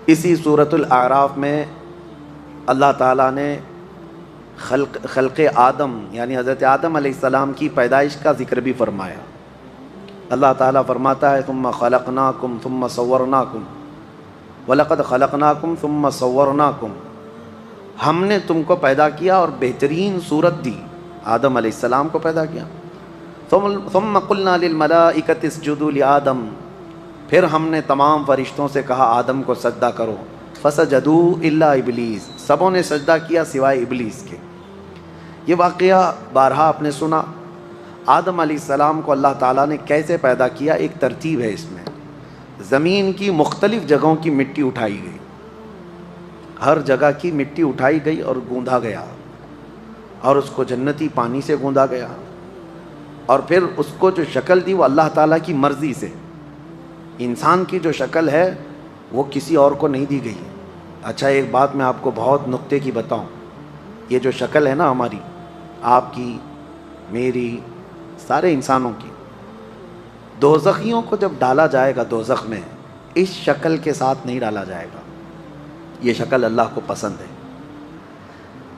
اسی سورۃ الاعراف میں اللہ تعالیٰ نے خلق آدم یعنی حضرت آدم علیہ السلام کی پیدائش کا ذکر بھی فرمایا۔ اللہ تعالیٰ فرماتا ہے ثم خلقناکم ثم صورناکم وَلَقَدْ خَلَقْنَاكُمْ ثُمَّ صَوَّرْنَاكُمْ، ہم نے تم کو پیدا کیا اور بہترین صورت دی، آدم علیہ السلام کو پیدا کیا۔ ثُمَّ قُلْنَا لِلْمَلَائِكَةِ اسْجُدُوا لِآدَمَ، پھر ہم نے تمام فرشتوں سے کہا آدم کو سجدہ کرو، فَسَجَدُوا إِلَّا إِبْلِيسَ، سبوں نے سجدہ کیا سوائے ابلیس کے۔ یہ واقعہ بارہا آپ نے سنا۔ آدم علیہ السلام کو اللہ تعالیٰ نے کیسے پیدا کیا، ایک ترتیب ہے اس میں۔ زمین کی مختلف جگہوں کی مٹی اٹھائی گئی، ہر جگہ کی مٹی اٹھائی گئی اور گوندا گیا، اور اس کو جنتی پانی سے گوندا گیا، اور پھر اس کو جو شکل دی وہ اللہ تعالیٰ کی مرضی سے۔ انسان کی جو شکل ہے وہ کسی اور کو نہیں دی گئی۔ اچھا ایک بات میں آپ کو بہت نقطے کی بتاؤں، یہ جو شکل ہے نا ہماری، آپ کی، میری، سارے انسانوں کی، دوزخیوں کو جب ڈالا جائے گا دوزخ میں، اس شکل کے ساتھ نہیں ڈالا جائے گا۔ یہ شکل اللہ کو پسند ہے۔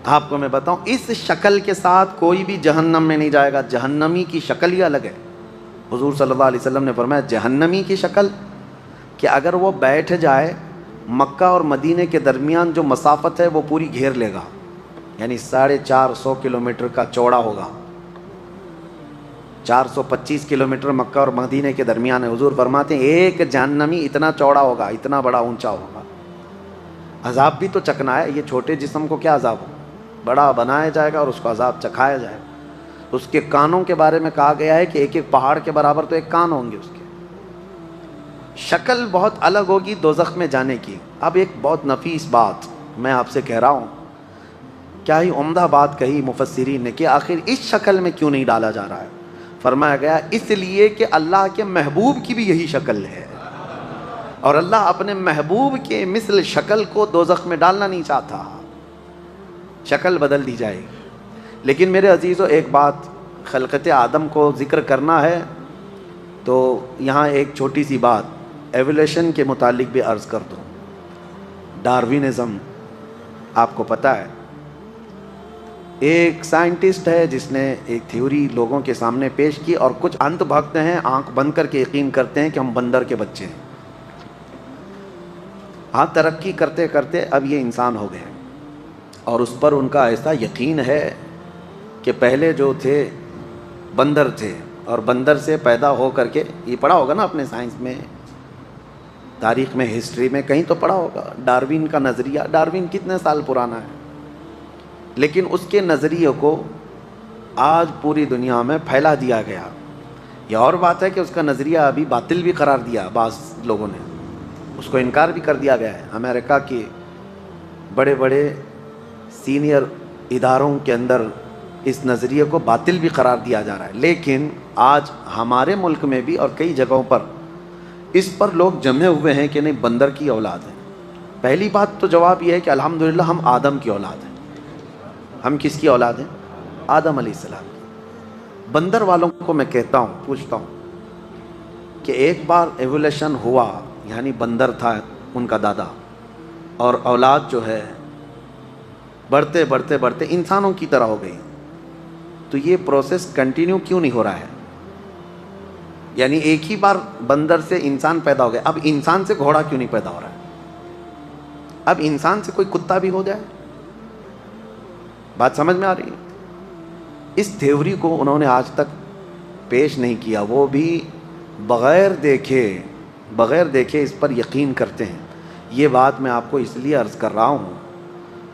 آپ کو میں بتاؤں، اس شکل کے ساتھ کوئی بھی جہنم میں نہیں جائے گا۔ جہنمی کی شکل ہی الگ ہے۔ حضور صلی اللہ علیہ وسلم نے فرمایا جہنمی کی شکل کہ اگر وہ بیٹھ جائے، مکہ اور مدینے کے درمیان جو مسافت ہے وہ پوری گھیر لے گا، یعنی 450 کلومیٹر کا چوڑا ہوگا۔ 425 کلومیٹر مکہ اور مدینے کے درمیان ہے۔ حضور فرماتے ہیں ایک جہنمی اتنا چوڑا ہوگا، اتنا بڑا اونچا ہوگا۔ عذاب بھی تو چکنا ہے، یہ چھوٹے جسم کو کیا عذاب ہو، بڑا بنایا جائے گا اور اس کو عذاب چکھایا جائے گا۔ اس کے کانوں کے بارے میں کہا گیا ہے کہ ایک ایک پہاڑ کے برابر تو ایک کان ہوں گے اس کے۔ شکل بہت الگ ہوگی دوزخ میں جانے کی۔ اب ایک بہت نفیس بات میں آپ سے کہہ رہا ہوں، کیا ہی عمدہ بات کہی مفسرین نے کہ آخر اس شکل میں کیوں نہیں ڈالا جا رہا ہے۔ فرمایا گیا اس لیے کہ اللہ کے محبوب کی بھی یہی شکل ہے، اور اللہ اپنے محبوب کے مثل شکل کو دوزخ میں ڈالنا نہیں چاہتا۔ شکل بدل دی جائے گی۔ لیکن میرے عزیزو، ایک بات خلقت آدم کو ذکر کرنا ہے تو یہاں ایک چھوٹی سی بات ایولیوشن کے متعلق بھی عرض کر دوں۔ ڈاروینزم آپ کو پتہ ہے، ایک سائنٹسٹ ہے جس نے ایک تھیوری لوگوں کے سامنے پیش کی، اور کچھ انت بھگت ہیں آنکھ بند کر کے یقین کرتے ہیں کہ ہم بندر کے بچے ہیں۔ ہاں، ترقی کرتے کرتے اب یہ انسان ہو گئے، اور اس پر ان کا ایسا یقین ہے کہ پہلے جو تھے بندر تھے، اور بندر سے پیدا ہو کر کے، یہ پڑھا ہوگا نا اپنے سائنس میں، تاریخ میں، ہسٹری میں کہیں تو پڑھا ہوگا، ڈاروین کا نظریہ۔ ڈاروین کتنے سال پرانا ہے، لیکن اس کے نظریے کو آج پوری دنیا میں پھیلا دیا گیا۔ یہ اور بات ہے کہ اس کا نظریہ ابھی باطل بھی قرار دیا، بعض لوگوں نے اس کو انکار بھی کر دیا گیا ہے۔ امریکہ کے بڑے بڑے سینئر اداروں کے اندر اس نظریے کو باطل بھی قرار دیا جا رہا ہے، لیکن آج ہمارے ملک میں بھی اور کئی جگہوں پر اس پر لوگ جمے ہوئے ہیں کہ نہیں، بندر کی اولاد ہے۔ پہلی بات تو جواب یہ ہے کہ الحمدللہ ہم آدم کی اولاد ہیں۔ ہم کس کی اولاد ہیں؟ آدم علیہ السلام۔ بندر والوں کو میں کہتا ہوں، پوچھتا ہوں کہ ایک بار ایولیوشن ہوا، یعنی بندر تھا ان کا دادا، اور اولاد جو ہے بڑھتے بڑھتے بڑھتے انسانوں کی طرح ہو گئی، تو یہ پروسیس کنٹینیو کیوں نہیں ہو رہا ہے؟ یعنی ایک ہی بار بندر سے انسان پیدا ہو گیا، اب انسان سے گھوڑا کیوں نہیں پیدا ہو رہا ہے؟ اب انسان سے کوئی کتا بھی ہو جائے؟ بات سمجھ میں آ رہی ہے؟ اس تھیوری کو انہوں نے آج تک پیش نہیں کیا، وہ بھی بغیر دیکھے اس پر یقین کرتے ہیں۔ یہ بات میں آپ کو اس لیے عرض کر رہا ہوں،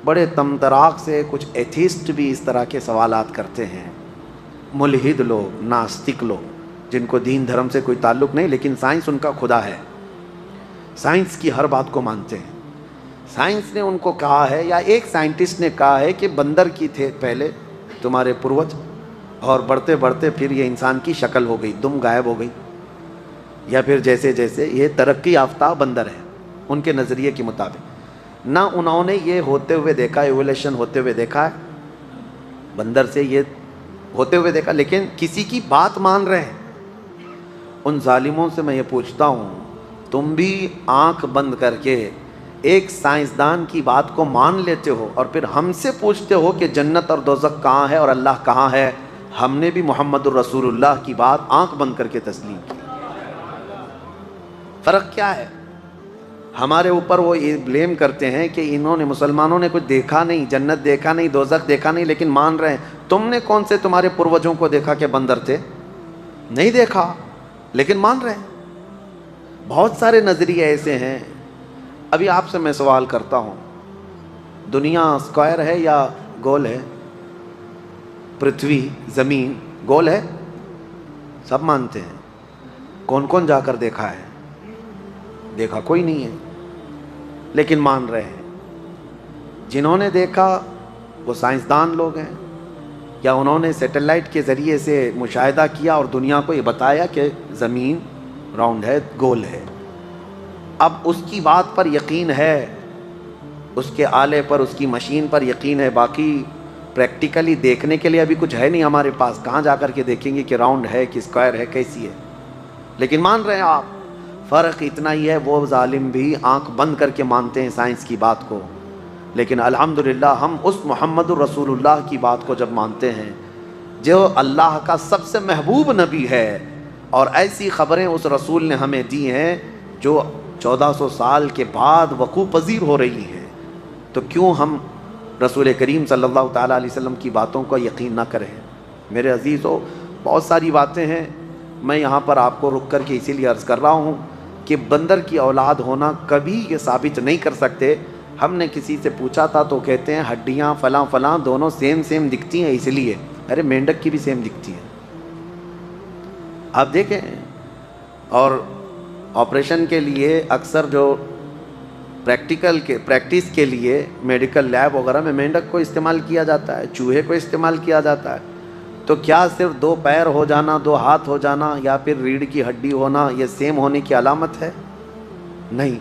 بڑے تمطراق سے کچھ ایتھیسٹ بھی اس طرح کے سوالات کرتے ہیں، ملحد لوگ، ناستک لوگ، جن کو دین دھرم سے کوئی تعلق نہیں، لیکن سائنس ان کا خدا ہے، سائنس کی ہر بات کو مانتے ہیں۔ سائنس نے ان کو کہا ہے، یا ایک سائنٹسٹ نے کہا ہے کہ بندر کی تھے پہلے تمہارے پروج، اور بڑھتے بڑھتے پھر یہ انسان کی شکل ہو گئی، دم غائب ہو گئی، یا پھر جیسے جیسے یہ ترقی یافتہ بندر ہے ان کے نظریے کے مطابق۔ نہ انہوں نے یہ ہوتے ہوئے دیکھا، ایولیوشن ہوتے ہوئے دیکھا ہے، بندر سے یہ ہوتے ہوئے دیکھا، لیکن کسی کی بات مان رہے ہیں۔ ان ظالموں سے میں یہ پوچھتا ہوں، تم بھی آنکھ بند کر کے ایک سائنسدان کی بات کو مان لیتے ہو اور پھر ہم سے پوچھتے ہو کہ جنت اور دوزخ کہاں ہے اور اللہ کہاں ہے. ہم نے بھی محمد الرسول اللہ کی بات آنکھ بند کر کے تسلیم کی. فرق کیا ہے؟ ہمارے اوپر وہ یہ بلیم کرتے ہیں کہ انہوں نے مسلمانوں نے کچھ دیکھا نہیں، جنت دیکھا نہیں، دوزخ دیکھا نہیں، لیکن مان رہے ہیں. تم نے کون سے تمہارے پروجوں کو دیکھا کہ بندر تھے؟ نہیں دیکھا لیکن مان رہے ہیں. بہت سارے نظریے ایسے ہیں. ابھی آپ سے میں سوال کرتا ہوں، دنیا اسکوائر ہے یا گول ہے؟ پرتھوی زمین گول ہے؟ سب مانتے ہیں. کون کون جا کر دیکھا ہے؟ دیکھا کوئی نہیں ہے لیکن مان رہے ہیں. جنہوں نے دیکھا وہ سائنسدان لوگ ہیں، یا انہوں نے سیٹلائٹ کے ذریعے سے مشاہدہ کیا اور دنیا کو یہ بتایا کہ زمین راؤنڈ ہے، گول ہے. اب اس کی بات پر یقین ہے، اس کے آلے پر، اس کی مشین پر یقین ہے. باقی پریکٹیکلی دیکھنے کے لیے ابھی کچھ ہے نہیں ہمارے پاس. کہاں جا کر کے دیکھیں گے کہ راؤنڈ ہے کہ اسکوائر ہے، کیسی ہے؟ لیکن مان رہے ہیں آپ. فرق اتنا ہی ہے، وہ ظالم بھی آنکھ بند کر کے مانتے ہیں سائنس کی بات کو، لیکن الحمدللہ ہم اس محمد الرسول اللہ کی بات کو جب مانتے ہیں جو اللہ کا سب سے محبوب نبی ہے، اور ایسی خبریں اس رسول نے ہمیں دی ہیں جو 1400 سال کے بعد وقوع پذیر ہو رہی ہیں، تو کیوں ہم رسول کریم صلی اللہ تعالیٰ علیہ وسلم کی باتوں کو یقین نہ کریں؟ میرے عزیزو، بہت ساری باتیں ہیں. میں یہاں پر آپ کو رک کر کے اسی لیے عرض کر رہا ہوں کہ بندر کی اولاد ہونا کبھی یہ ثابت نہیں کر سکتے. ہم نے کسی سے پوچھا تھا تو کہتے ہیں ہڈیاں فلاں فلاں دونوں سیم دکھتی ہیں اس لیے. ارے مینڈک کی بھی سیم دکھتی ہے، آپ دیکھیں. اور آپریشن کے لیے اکثر جو پریکٹس کے لیے میڈیکل لیب وغیرہ میں مینڈک کو استعمال کیا جاتا ہے، چوہے کو استعمال کیا جاتا ہے. تو کیا صرف 2 پیر ہو جانا، 2 ہاتھ ہو جانا، یا پھر ریڑھ کی ہڈی ہونا یہ سیم ہونے کی علامت ہے؟ نہیں،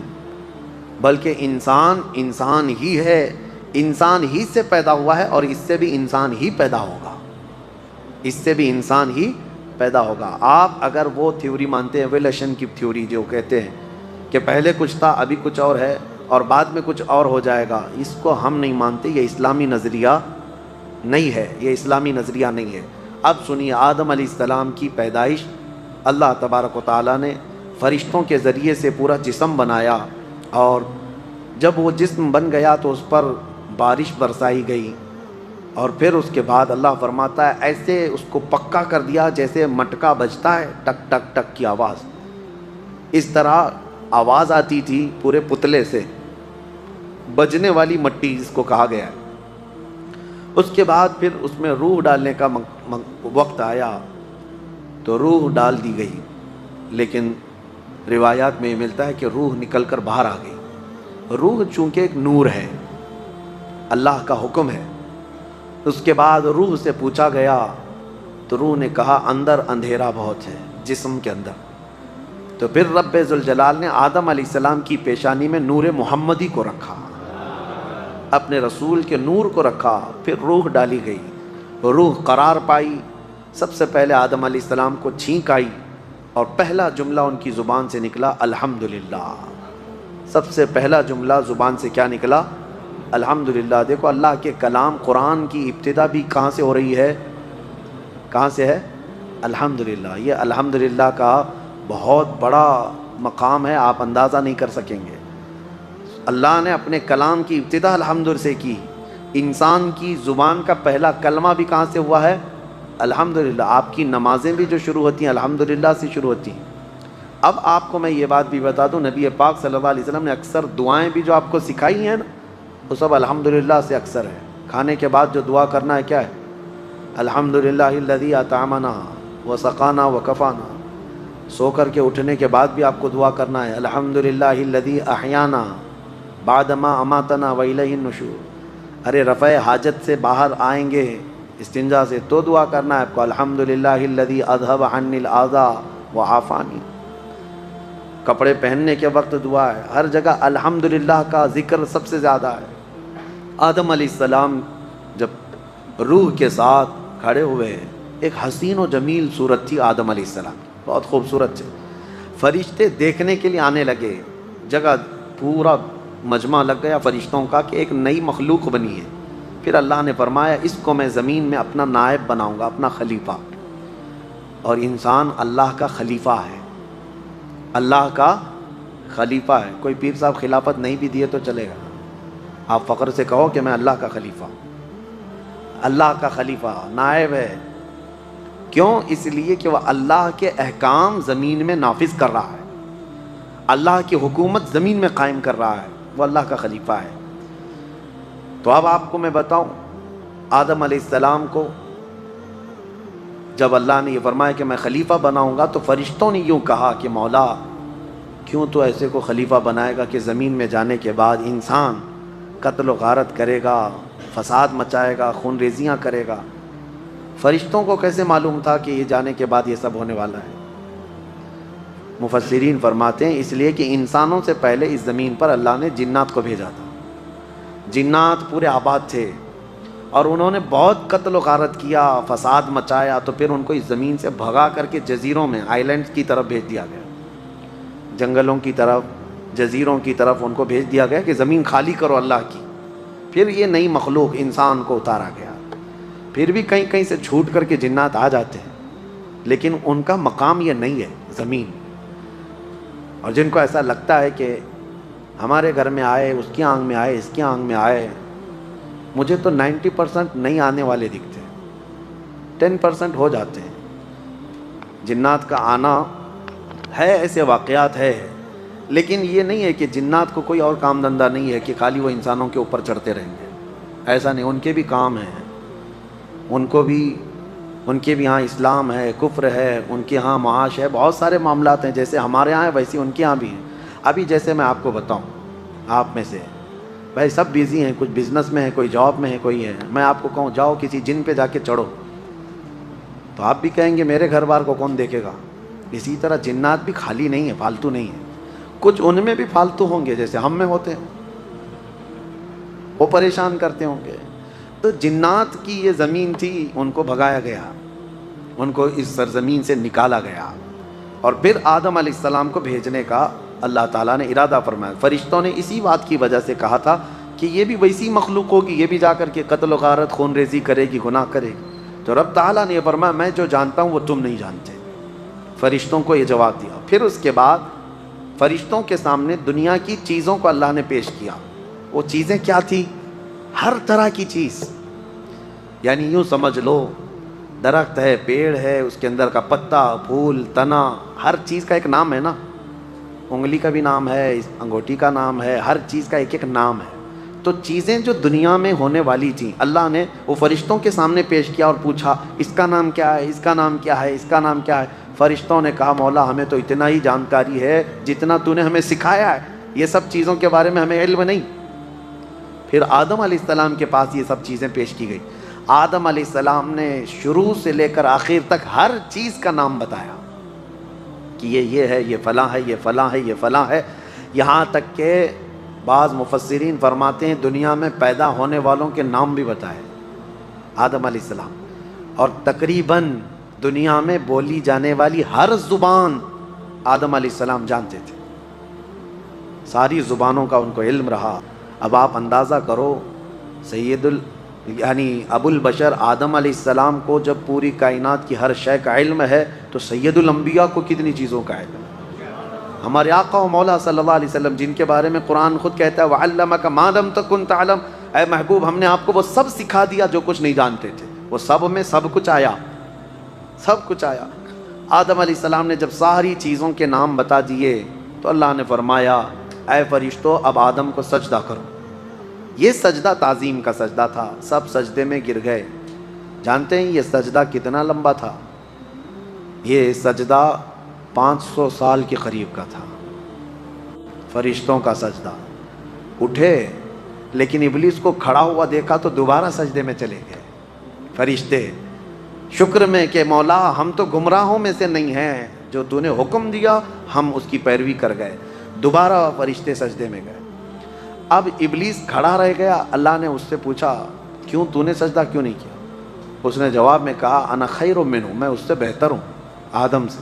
بلکہ انسان ہی ہے، انسان ہی سے پیدا ہوا ہے، اور اس سے بھی انسان ہی پیدا ہوگا، اس سے بھی انسان ہی پیدا ہوگا. آپ اگر وہ تھیوری مانتے ہیں، ایوولوشن کی تھیوری جو کہتے ہیں کہ پہلے کچھ تھا ابھی کچھ اور ہے اور بعد میں کچھ اور ہو جائے گا، اس کو ہم نہیں مانتے. یہ اسلامی نظریہ نہیں ہے، یہ اسلامی نظریہ نہیں ہے. اب سنیے، آدم علیہ السلام کی پیدائش اللہ تبارک و تعالیٰ نے فرشتوں کے ذریعے سے پورا جسم بنایا، اور جب وہ جسم بن گیا تو اس پر بارش برسائی گئی، اور پھر اس کے بعد اللہ فرماتا ہے ایسے اس کو پکا کر دیا جیسے مٹکا بجتا ہے، ٹک ٹک ٹک کی آواز. اس طرح آواز آتی تھی پورے پتلے سے، بجنے والی مٹی جس کو کہا گیا ہے. اس کے بعد پھر اس میں روح ڈالنے کا وقت آیا تو روح ڈال دی گئی، لیکن روایات میں یہ ملتا ہے کہ روح نکل کر باہر آ گئی. روح چونکہ ایک نور ہے، اللہ کا حکم ہے. اس کے بعد روح سے پوچھا گیا تو روح نے کہا اندر اندھیرا بہت ہے جسم کے اندر. تو پھر رب ذوالجلال نے آدم علیہ السلام کی پیشانی میں نور محمدی کو رکھا، اپنے رسول کے نور کو رکھا. پھر روح ڈالی گئی، روح قرار پائی. سب سے پہلے آدم علیہ السلام کو چھینک آئی، اور پہلا جملہ ان کی زبان سے نکلا الحمدللہ. سب سے پہلا جملہ زبان سے کیا نکلا؟ الحمدللہ. دیکھو اللہ کے کلام قرآن کی ابتدا بھی کہاں سے ہو رہی ہے؟ کہاں سے ہے؟ الحمدللہ. یہ الحمدللہ کا بہت بڑا مقام ہے، آپ اندازہ نہیں کر سکیں گے. اللہ نے اپنے کلام کی ابتدا الحمد سے کی. انسان کی زبان کا پہلا کلمہ بھی کہاں سے ہوا ہے؟ الحمدللہ. آپ کی نمازیں بھی جو شروع ہوتی ہیں الحمدللہ سے شروع ہوتی ہیں. اب آپ کو میں یہ بات بھی بتا دوں، نبی پاک صلی اللہ علیہ وسلم نے اکثر دعائیں بھی جو آپ کو سکھائی ہیں نا، وہ سب الحمدللہ سے اکثر ہے. کھانے کے بعد جو دعا کرنا ہے کیا ہے؟ الحمدللہ الذی اطعمنا وسقانا وکفانا. سو کر کے اٹھنے کے بعد بھی آپ کو دعا کرنا ہے الحمدللہ الذی احیانا بعدما اماتنا والیہ النشور. ارے رفع حاجت سے باہر آئیں گے استنجا سے تو دعا کرنا ہے آپ کو الحمدللہ الذی اذھب عنی الاذی وعافانی. کپڑے پہننے کے وقت دعا ہے، ہر جگہ الحمدللہ کا ذکر سب سے زیادہ ہے. آدم علیہ السلام جب روح کے ساتھ کھڑے ہوئے، ایک حسین و جمیل صورت تھی آدم علیہ السلام، بہت خوبصورت تھے. فرشتے دیکھنے کے لیے آنے لگے، جگہ پورا مجمع لگ گیا فرشتوں کا کہ ایک نئی مخلوق بنی ہے. پھر اللہ نے فرمایا اس کو میں زمین میں اپنا نائب بناؤں گا, اپنا خلیفہ. اور انسان اللہ کا خلیفہ ہے, اللہ کا خلیفہ ہے. کوئی پیر صاحب خلافت نہیں بھی دیے تو چلے گا, آپ فخر سے کہو کہ میں اللہ کا خلیفہ, اللہ کا خلیفہ نائب ہے. کیوں؟ اس لیے کہ وہ اللہ کے احکام زمین میں نافذ کر رہا ہے, اللہ کی حکومت زمین میں قائم کر رہا ہے, وہ اللہ کا خلیفہ ہے. تو اب آپ کو میں بتاؤں, آدم علیہ السلام کو جب اللہ نے یہ فرمایا کہ میں خلیفہ بناؤں گا, تو فرشتوں نے یوں کہا کہ مولا کیوں تو ایسے کو خلیفہ بنائے گا کہ زمین میں جانے کے بعد انسان قتل و غارت کرے گا, فساد مچائے گا, خون ریزیاں کرے گا. فرشتوں کو کیسے معلوم تھا کہ یہ جانے کے بعد یہ سب ہونے والا ہے؟ مفسرین فرماتے ہیں اس لیے کہ انسانوں سے پہلے اس زمین پر اللہ نے جنات کو بھیجا تھا. جنات پورے آباد تھے اور انہوں نے بہت قتل و غارت کیا, فساد مچایا. تو پھر ان کو اس زمین سے بھگا کر کے جزیروں میں, آئیلینڈ کی طرف بھیج دیا گیا, جنگلوں کی طرف, جزیروں کی طرف ان کو بھیج دیا گیا کہ زمین خالی کرو اللہ کی. پھر یہ نئی مخلوق انسان کو اتارا گیا. پھر بھی کہیں کہیں سے چھوٹ کر کے جنات آ جاتے ہیں, لیکن ان کا مقام یہ نہیں ہے زمین. اور جن کو ایسا لگتا ہے کہ ہمارے گھر میں آئے, اس کی آنگھ میں آئے, اس کی آنگھ میں آئے, مجھے تو 90% نہیں آنے والے دکھتے, 10% ہو جاتے ہیں. جنات کا آنا ہے, ایسے واقعات ہے, لیکن یہ نہیں ہے کہ جنات کو کوئی اور کام دھندہ نہیں ہے کہ خالی وہ انسانوں کے اوپر چڑھتے رہیں گے. ایسا نہیں, ان کے بھی کام ہیں, ان کے بھی ہاں اسلام ہے, کفر ہے, ان کے ہاں معاش ہے, بہت سارے معاملات ہیں. جیسے ہمارے ہاں ہیں ویسے ان کے ہاں بھی ہیں. ابھی جیسے میں آپ کو بتاؤں, آپ میں سے بھائی سب بیزی ہیں, کچھ بزنس میں ہے, کوئی جاب میں ہے, کوئی ہے. میں آپ کو کہوں جاؤ کسی جن پہ جا کے چڑھو, تو آپ بھی کہیں گے میرے گھر بار کو کون دیکھے گا. اسی طرح جنات بھی خالی نہیں ہے, فالتو نہیں ہے. کچھ ان میں بھی فالتو ہوں گے جیسے ہم میں ہوتے ہیں, وہ پریشان کرتے ہوں گے. تو جنات کی یہ زمین تھی, ان کو بھگایا گیا, ان کو اس سرزمین سے نکالا گیا. اور پھر آدم علیہ السلام کو بھیجنے کا اللہ تعالیٰ نے ارادہ فرمایا. فرشتوں نے اسی بات کی وجہ سے کہا تھا کہ یہ بھی ویسی مخلوق ہوگی, یہ بھی جا کر کے قتل و غارت, خون ریزی کرے گی, گناہ کرے گی. تو رب تعالیٰ نے یہ فرمایا میں جو جانتا ہوں وہ تم نہیں جانتے. فرشتوں کو یہ جواب دیا. پھر اس کے بعد فرشتوں کے سامنے دنیا کی چیزوں کو اللہ نے پیش کیا. وہ چیزیں کیا تھی؟ ہر طرح کی چیز, یعنی یوں سمجھ لو درخت ہے, پیڑ ہے, اس کے اندر کا پتا, پھول, تنا, ہر چیز کا ایک نام ہے نا. انگلی کا بھی نام ہے, انگوٹھی کا نام ہے, ہر چیز کا ایک ایک نام ہے. تو چیزیں جو دنیا میں ہونے والی تھیں اللہ نے وہ فرشتوں کے سامنے پیش کیا اور پوچھا اس کا نام کیا ہے, اس کا نام کیا ہے, اس کا نام کیا ہے. فرشتوں نے کہا مولا ہمیں تو اتنا ہی جانکاری ہے جتنا تو نے ہمیں سکھایا ہے, یہ سب چیزوں کے بارے میں ہمیں علم نہیں. پھر آدم علیہ السلام کے پاس یہ سب چیزیں پیش کی گئی. آدم علیہ السلام نے شروع سے لے کر آخر تک ہر چیز کا نام بتایا کہ یہ ہے, یہ فلاں ہے, یہ فلاں ہے, یہ فلاں ہے. یہاں تک کہ بعض مفسرین فرماتے ہیں دنیا میں پیدا ہونے والوں کے نام بھی بتائے آدم علیہ السلام. اور تقریباً دنیا میں بولی جانے والی ہر زبان آدم علیہ السلام جانتے تھے, ساری زبانوں کا ان کو علم رہا. اب آپ اندازہ کرو یعنی ابو البشر آدم علیہ السلام کو جب پوری کائنات کی ہر شے کا علم ہے تو سید الانبیاء کو کتنی چیزوں کا علم ہے. ہمارے آقا و مولا صلی اللہ علیہ وسلم جن کے بارے میں قرآن خود کہتا ہے وَعَلَّمَكَ مَا لَمْ تَكُنْ تَعْلَمْ, اے محبوب ہم نے آپ کو وہ سب سکھا دیا جو کچھ نہیں جانتے تھے. وہ سب میں سب کچھ آیا, سب کچھ آیا. آدم علیہ السلام نے جب ساری چیزوں کے نام بتا دیے تو اللہ نے فرمایا اے فرشتو اب آدم کو سجدہ کرو. یہ سجدہ تعظیم کا سجدہ تھا, سب سجدے میں گر گئے. جانتے ہیں یہ سجدہ کتنا لمبا تھا؟ یہ سجدہ 500 سال کے قریب کا تھا. فرشتوں کا سجدہ. اٹھے لیکن ابلیس کو کھڑا ہوا دیکھا تو دوبارہ سجدے میں چلے گئے. فرشتے شکر میں کہ مولا ہم تو گمراہوں میں سے نہیں ہیں, جو تو نے حکم دیا ہم اس کی پیروی کر گئے. دوبارہ فرشتے سجدے میں گئے. اب ابلیس کھڑا رہ گیا. اللہ نے اس سے پوچھا کیوں تو نے سجدہ کیوں نہیں کیا؟ اس نے جواب میں کہا انا خیر منہ, میں اس سے بہتر ہوں آدم سے.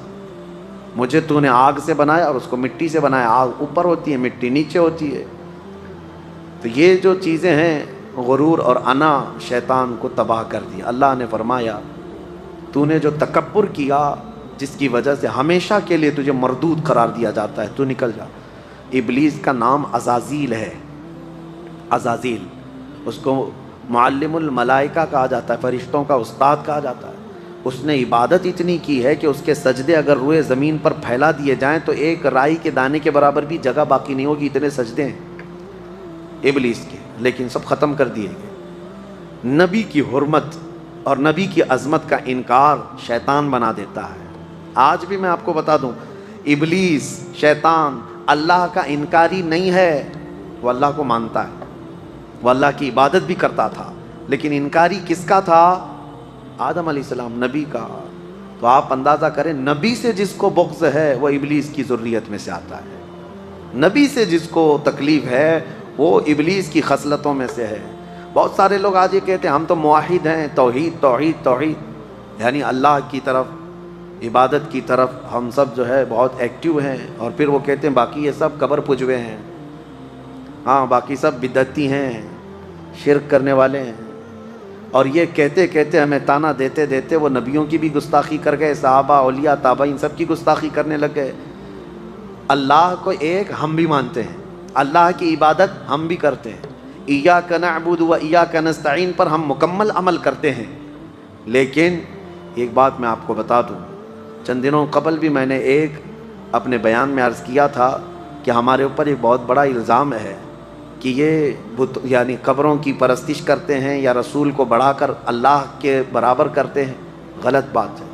مجھے تو نے آگ سے بنایا اور اس کو مٹی سے بنایا. آگ اوپر ہوتی ہے, مٹی نیچے ہوتی ہے. تو یہ جو چیزیں ہیں غرور اور انا شیطان کو تباہ کر دیا۔ اللہ نے فرمایا تو نے جو تکبر کیا جس کی وجہ سے ہمیشہ کے لیے تجھے مردود قرار دیا جاتا ہے، تو نکل جا۔ ابلیس کا نام عزازیل ہے، عزازیل، اس کو معلم الملائکہ کہا جاتا ہے، فرشتوں کا استاد کہا جاتا ہے۔ اس نے عبادت اتنی کی ہے کہ اس کے سجدے اگر روئے زمین پر پھیلا دیے جائیں تو ایک رائی کے دانے کے برابر بھی جگہ باقی نہیں ہوگی، اتنے سجدے ہیں ابلیس کے، لیکن سب ختم کر دیے گئے۔ نبی کی حرمت اور نبی کی عظمت کا انکار شیطان بنا دیتا ہے۔ آج بھی میں آپ کو بتا دوں، ابلیس شیطان اللہ کا انکاری نہیں ہے، وہ اللہ کو مانتا ہے، وہ اللہ کی عبادت بھی کرتا تھا، لیکن انکاری کس کا تھا؟ آدم علیہ السلام، نبی کا۔ تو آپ اندازہ کریں، نبی سے جس کو بغض ہے وہ ابلیس کی ذریت میں سے آتا ہے، نبی سے جس کو تکلیف ہے وہ ابلیس کی خصلتوں میں سے ہے۔ بہت سارے لوگ آج یہ کہتے ہیں ہم تو موحد ہیں، توحید توحید توحید، یعنی اللہ کی طرف، عبادت کی طرف ہم سب جو ہے بہت ایکٹیو ہیں، اور پھر وہ کہتے ہیں باقی یہ سب قبر پجوے ہیں، ہاں باقی سب بدعتی ہیں، شرک کرنے والے ہیں۔ اور یہ کہتے کہتے ہمیں تانا دیتے دیتے وہ نبیوں کی بھی گستاخی کر گئے، صحابہ، اولیاء، تابعین سب کی گستاخی کرنے لگ گئے۔ اللہ کو ایک ہم بھی مانتے ہیں، اللہ کی عبادت ہم بھی کرتے ہیں، ایاک نعبد و ایاک نستعین پر ہم مکمل عمل کرتے ہیں۔ لیکن ایک بات میں آپ کو بتا دوں، چند دنوں قبل بھی میں نے ایک اپنے بیان میں عرض کیا تھا کہ ہمارے اوپر ایک بہت بڑا الزام ہے کہ یہ یعنی قبروں کی پرستش کرتے ہیں یا رسول کو بڑھا کر اللہ کے برابر کرتے ہیں، غلط بات ہے۔